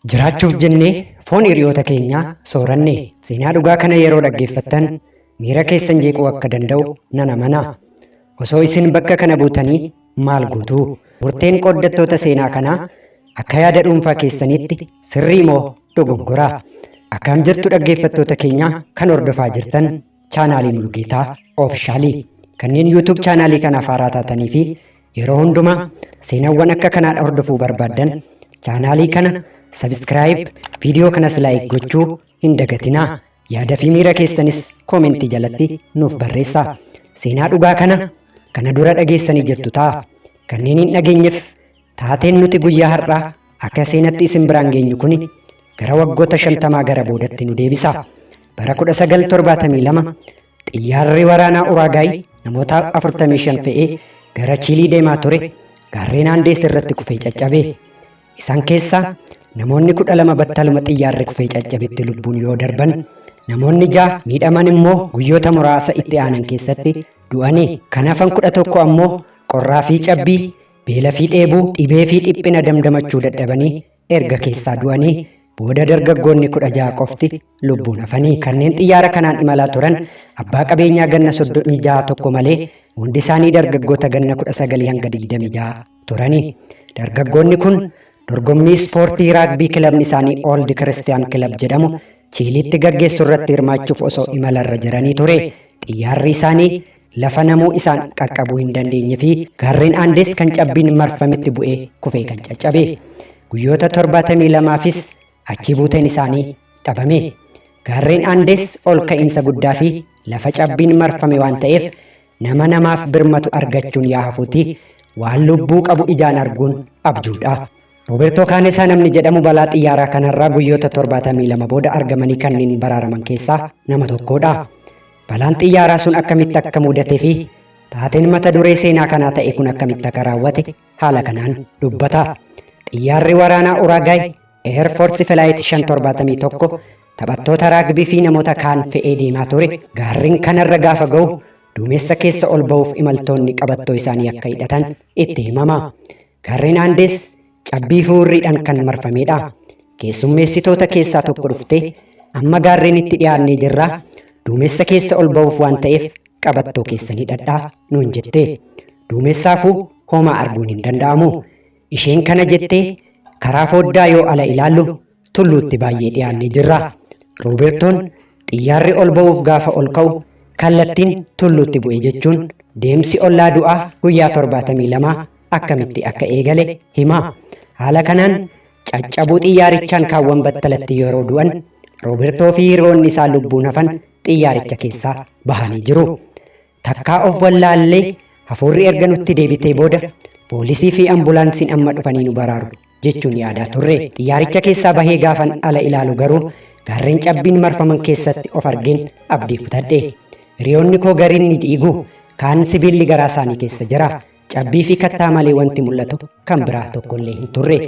Jiraachuuf jennee foon hiriyoota keenyaa sooranne seenaa dhugaa kana yeroo dhaggeeffattan miira keessan jeequu akka danda'u nan amana. Osoo isin bakka kana buutanii maal gootu? Murteen qooddattoota seenaa kanaa akka yaada dhuunfaa keessanitti sirrii moo dogongora? Akkam jirtu dhaggeeffattoota keenya kan hordofaa jirtan chaanaalii Mulugeetaa Oofishaalii kanneen YouTube chaanaalii kanaaf haaraa taatanii fi yeroo hundumaa seenaawwan akka kanaa hordofuu barbaaddan chaanaalii kana Subscribe, video kanas like gochuu hin dagatinaa. Yaada fi miira keessanis koomentii jalatti nuuf barreessaa. Seenaa dhugaa kana dura dhageessanii jirtu ta'a. Kanneen hin dhageenyeef taateen nuti guyyaa har'aa akka seenatti isin biraan geenyu kuni gara waggoota 50 gara boodatti nu deebisa. Bara 1972 xiyyaarri waraanaa Uraagaay namoota 45 fe'ee gara Chiilii deemaa ture gaarreen Andees irratti kufee caccabe. Isaan keessaa namoonni 12 battaluma xiyyaarri kufee caccabetti lubbuun yoo darban, namoonni 6 miidhaman immoo guyyoota muraasa itti aanan keessatti du'anii. Kan hafan 11 ammoo qorraa fi cabbii, beela fi dheebuu, dhibee fi dhiphina damdamachuu dadhabanii erga keessaa du'anii booda dargaggoonni 16 qofti lubbuun hafanii. Kanneen xiyyaara kanaan imalaa turan abbaa qabeenyaa ganna 36 tokko malee hundi isaanii dargaggoota ganna 19 hanga 26 turanii. Dargaggoonni kun dorgommii ispoortii raagbii kilabni isaanii Old Christian Club jedhamu Chiiliitti gaggeessu irratti hirmaachuuf osoo imalarra jiranii ture. Xiyyaarri isaanii lafa namuu isaan qaqqabuu hin dandeenye fi gaarreen Andees kan cabbiin marfametti bu'ee kufee kan caccabe. Guyyoota 72fis achi buuteen isaanii dhabame. Gaarreen Andees ol ka'iinsa guddaa fi lafa cabbiin marfame waan ta'eef nama namaaf birmatu argachuun yaa hafuuti waan lubbuu qabu ijaan arguun abjuudha. Roberto Kaanesaa namni jedhamu balaa xiyyaaraa kanarraa guyyoota 72 booda argamanii kanneen baraaraman keessaa nama tokkodha. Balaan xiyyaaraa sun akkamitti akka mudatee fi taateen mata duree seenaa kanaa ta'e kun akkamitti akka raawwate haala kanaan dubbata. Xiyyaarri waraanaa Uraagaay Air Force Flight 571 taphattoota raagbii fi namoota kaan fe'ee deemaa ture. Gaarreen kanarra gaafa ga'u duumessa keessa ol ba'uuf imaltoonni qabattoo isaanii akka hidhatan itti himama. Gaarreen Andees cabbii fuurriidhaan kan marfamedha. Keessummeessitoota keessaa tokko dhuftee amma gaarreen itti dhiyaannee jirra. Duumessa keessa ol ba'uuf waan ta'eef qabattoo keessan hidhadhaa nuun jette. Duumessaafuu homaa arguun hin danda'amu. Isheen kana jettee karaa foddaa yoo ala ilaallu tulluutti baay'ee dhiyaannee jirra. Roobertoon xiyyaarri ol ba'uuf gaafa ol ka'u kallattiin tulluutti bu'e jechuun deemsi ollaa du'aa guyyaa 72 akkamitti akka eegale hima. Haala kanaan caccabuu xiyyaarichaan kaawwan battalatti yeroo du'an Roobertoo fi hiriyoonni isaa lubbuun hafan xiyyaaricha keessaa bahanii jiru. Takkaa of wallaallee hafuurri erga nutti deebitee booda poolisii fi ambulaansiin amma dhufanii nu baraaru jechuun yaadaa turre. Xiyyaaricha keessaa bahee gaafan ala ilaalu garuu gaarreen cabbiin marfaman keessatti of argeen abdii kutadhe. Hiriyoonni koo gariin ni dhiigu, kaan sibiilli garaa isaanii keessa jira. Cabbii fi kattaa malee wanti mul'atu kan biraa tokkollee hin turre.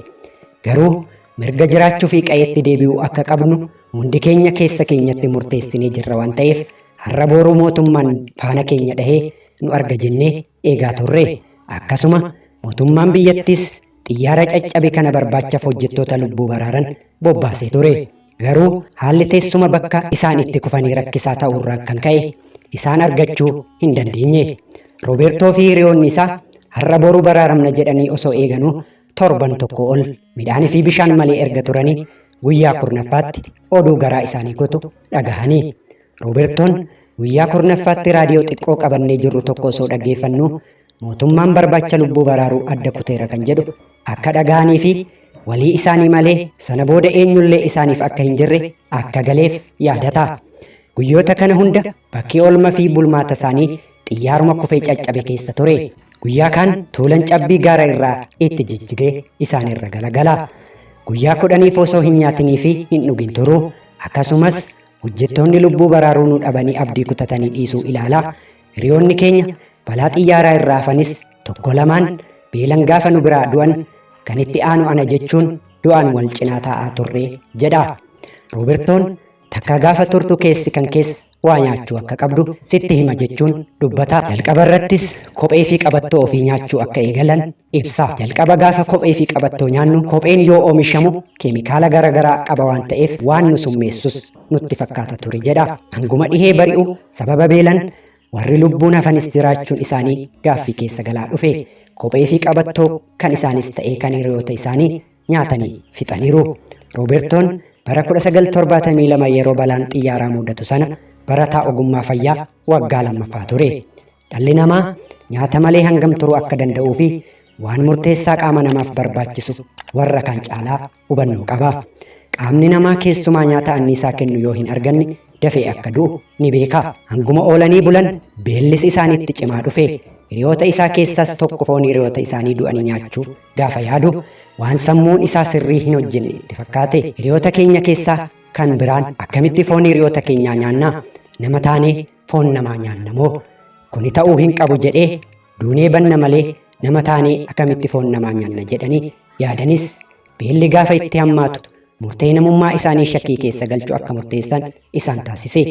Garuu mirga jiraachuu fi qayeetti deebi'uu akka qabnu hundi keenya keessa keenyatti murteessinee jirra waan ta'eef har'a booruu mootummaan faana keenya dhahee nu arga jennee eegaa turre. Akkasuma mootummaan biyyattis xiyyaara caccabe kana barbaachaaf hojjettoota lubbuu baraaran bobbaasee ture. Garuu haalli teessuma bakka isaan itti kufanii rakkisaa ta'uurraa kan ka'e isaan argachuu hin dandeenye. Roobertoo fi hiriyoonni isaa har'a boruu baraaramna jedhanii osoo eeganuu torban tokko ol midhaanii fi bishaan malee erga turanii guyyaa 10ffaatti oduu garaa isaanii gotu dhagahanii. Roobertoon guyyaa 10ffaatti raadiyoo xiqqoo qabannee jirru tokko osoo dhaggeeffannu mootummaan barbaacha lubbuu baraaruu adda kuteera kan jedhu akka dhagahanii fi walii isaanii malee sana booda eenyullee isaaniif akka hin jirre akka galeef yaadata. Guyyoota kana hunda bakki oolmaa fi bulmaata isaanii xiyyaaruma kufee caccabe keessa ture. Guyyaa kaan tuulan cabbii gaara irraa itti jijjigee isaanirra galagala. Guyyaa 10 osoo hin nyaatinii fi hin dhugin turu. Akkasumas hojjettoonni lubbuu baraaruu nu dhabanii abdii kutatanii dhiisuu ilaala. Hiriyoonni keenya balaa xiyyaaraa irraa hafanis tokko lamaan beelan gaafa nu biraa du'an kan itti aanu ana jechuun du'aan wal cinaa taa'aa turre jedha. Roobertoon takka gaafa turtu keessi kan keessa waa nyaachuu akka qabdu sitti hima jechuun dubbata. Jalqaba irrattis kophee fi qabattoo ofii nyaachuu akka eegalan ibsa. Jalqaba gaafa kophee fi qabattoo nyaannu kopheen yoo oomishamu keemikaala garaagaraa qaba waan ta'eef waan nu summeessus nutti fakkaata ture jedha. Hanguma dhihee bari'u sababa beelan warri lubbuun hafanis jiraachuun isaanii gaaffii keessa galaa dhufe. Kophee fi qabattoo kan isaanis ta'ee kan hiriyoota isaanii nyaatanii fixaniiru. Roobertoon bara 1972 yeroo balaan xiyyaaraa mudatu sana barataa ogummaa fayyaa waggaa lammaffaa ture. Dhalli namaa nyaata malee hangam turuu akka danda'uu fi waan murteessaa qaama namaaf barbaachisu warra kan caalaa hubannoo qaba. Qaamni namaa keessumaa nyaata anniisaa kennu yoo hin arganne dafee akka du'u ni beeka. Hanguma oolanii bulan beellis isaanitti cimaa dhufe. Hiriyoota isaa keessaas tokko foon hiriyoota isaanii du'anii nyaachuu gaafa yaadu waan sammuun isaa sirrii hin hojjenne itti fakkaate. Hiriyoota keenya keessaa kan biraan akkamitti foon hiriyoota keenyaa nyaannaa? Nama taanee foon namaa nyaanna moo? Kuni ta'uu hin qabu jedhee duunee banna malee nama taanee akkamitti foon namaa nyaanna jedhanii yaadanis beelli gaafa itti hammaatu murtee namummaa isaanii shakkii keessa galchuu akka murteessan isaan taasise.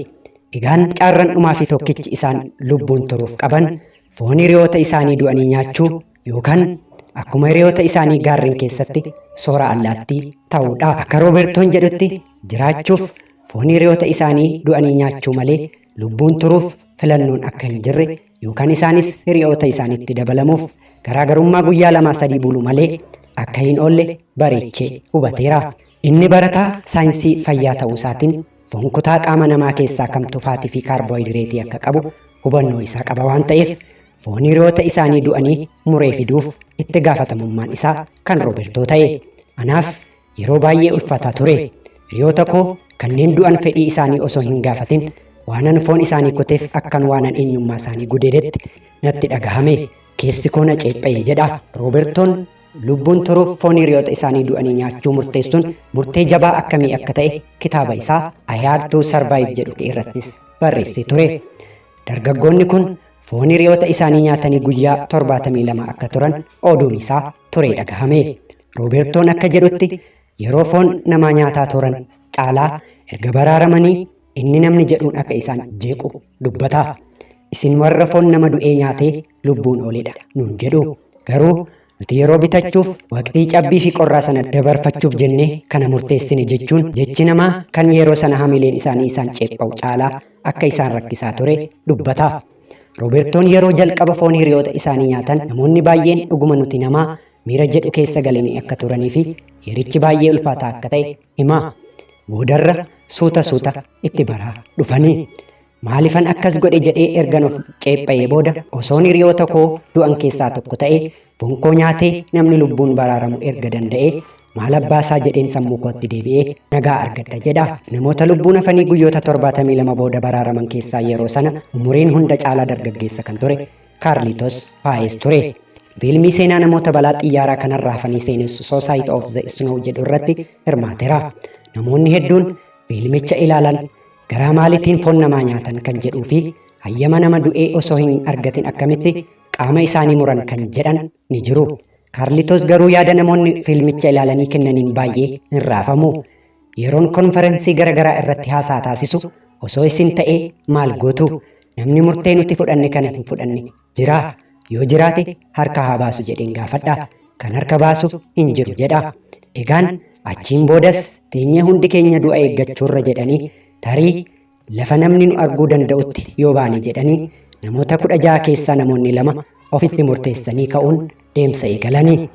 Egaan caarran dhumaa fi tokkichi isaan lubbuun turuuf qaban foon hiriyoota isaanii du'anii nyaachuu yookaan akkuma hiriyoota isaanii gaarreen keessatti soora allaattii ta'uudha. Akka Roobertoon jedhutti jiraachuuf foon hiriyoota isaanii du'anii nyaachuu malee lubbuun turuuf filannoon akka hin jirre yookaan isaanis hiriyoota isaaniitti dabalamuuf garaagarummaa guyyaa 2-3 bulu malee akka hin oolle bareechee hubateera. Inni barataa saayinsii fayyaa ta'uu isaatiin foon kutaa qaama namaa keessaa kamtu faatii fi kaarboohayidireetii akka qabu hubannoo isaa qaba waan ta'eef foon hiriyoota isaanii du'anii muree fiduuf itti gaafatamummaan isaa kan Roobertoo ta'e. Anaaf yeroo baay'ee ulfaataa ture. Hiriyoota koo kanneen du'an fedhii isaanii osoo hin gaafatin waanan foon isaanii kuteef akkan waanan eenyummaa isaanii gudeedetti natti dhagahame. Keessi koo na ceepha'e jedha. Roobertoon lubbuun turuuf foon hiriyoota isaanii du'anii nyaachuu murteessuun murtee jabaa akkamii akka ta'e kitaaba isaa I Had to Survive jedhu irrattis barreessee ture. Dargaggoonni kun foon hiriyoota isaanii nyaatanii guyyaa 72 akka turan oduun isaa ture dhagahame. Roobertoon akka jedhutti yeroo foon namaa nyaataa turan caalaa erga baraaramanii inni namni jedhuun akka isaan jeequ dubbata. Isin warra foon nama du'ee nyaatee lubbuun ooledha nuun jedhu. Garuu nuti yeroo bitachuuf waqtii cabbii fi qorraa sana dabarfachuuf jennee kana murteessine jechuun jechi namaa kan yeroo sana hamileen isaanii isaan ceepha'u caalaa akka isaan rakkisaa ture dubbata. Roobertoon yeroo jalqaba foon hiriyoota isaanii nyaatan namoonni baay'een dhuguma nuti namaa miira jedhu keessa galanii akka turanii fi yerichi baay'ee ulfaataa akka ta'e hima. Boodarra suuta itti baraa dhufanii. Maalifan akkas godhe jedhee ergan of ceepha'ee booda osoon hiriyoota koo du'an keessaa tokko ta'e foon koo nyaatee namni lubbuun baraaramu erga danda'e maal abbaasaa jedheen sammuu kootti deebi'ee nagaa argadha jedha. Namoota lubbuun hafanii guyyoota 72 booda baraaraman keessaa yeroo sana umuriin hunda caalaa dargaggeessa kan ture Kaarlitos Paayes ture. Fiilmii seenaa namoota balaa xiyyaaraa kanarraa hafanii seenessu Society of the Snow jedhu irratti hirmaateera. Namoonni hedduun fiilmicha ilaalan garaa maaliitiin foon namaa nyaatan kan jedhuu fi hayyama nama du'ee osoo hin argatin akkamitti qaama isaanii muran kan jedhan ni jiru. Kaarlitos garuu yaada namoonni fiilmicha ilaalanii kennaniin baay'ee hin raafamu. Yeroon konferensii garaagaraa irratti haasaa taasisu osoo isin ta'ee maal gootu? Namni murtee nuti fudhanne kana hin fudhanne jira. Yoo jiraate harka haa baasu jedheen gaafadha. Kan harka baasu hin jiru jedha. Egaan achiin boodas teenyee hundi keenya du'a eeggachuurra jedhanii tarii lafa namni nu arguu danda'utti yoo baane jedhanii namoota 16 keessaa namoonni 2 ofitti murteessanii ka'uun deemsa eegalanii.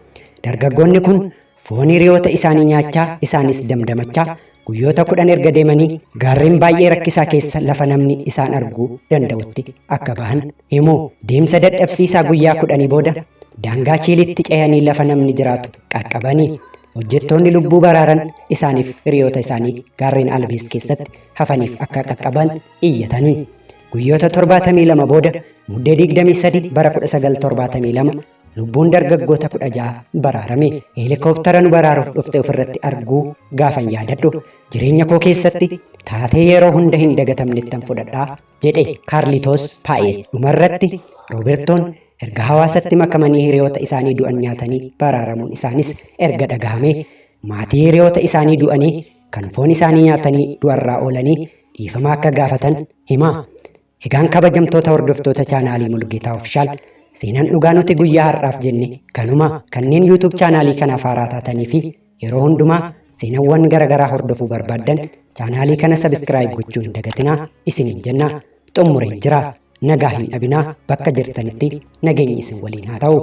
Dargaggoonni kun foon hiriyoota isaanii nyaachaa isaanis damdamachaa guyyoota 10 erga deemanii gaarreen baay'ee rakkisaa keessa lafa namni isaan arguu danda'utti akka bahan himu. Deemsa dadhabsiisaa guyyaa 10 booda daangaa Chiilitti ce'anii lafa namni jiraatu qaqqabanii. Hojjettoonni lubbuu baraaran isaaniif hiriyoota isaanii gaarreen Albees keessatti hafaniif akka qaqqaban iyyatanii. Guyyoota 72 booda muddee 23 bara 1972 lubbuun dargaggoota 16 baraarame. Heelikooptara nu baraaruuf dhufte ofirratti arguu gaafan yaadadhu jireenya koo keessatti taatee yeroo hunda hin dagatamnettan fudhadhaa jedhe Kaarlitos Paayes. Dhumarratti Roobertoon erga hawaasatti makamanii hiriyoota isaanii du'an nyaatanii baraaramuun isaanis erga dhagahame maatii hiriyoota isaanii du'anii kan foon isaanii nyaatanii du'arraa oolanii dhiifama akka gaafatan hima. Egaan kabajamtoota hordoftoota chaanaalii Mulugeetaa Ofishaal seenaan dhugaa nuti guyyaa har'aaf jenne kanuma. Kanneen YouTube chaanaalii kanaaf haaraa taatanii fi yeroo hundumaa seenaawwan garaagaraa hordofuu barbaaddan chaanaalii kana sabiskiraayib gochuu hin dagatinaa isiniin jenna. Xumureen jira. Nagaa hin dhabinaa. Bakka jirtanitti nageenyi isin waliin haa ta'u.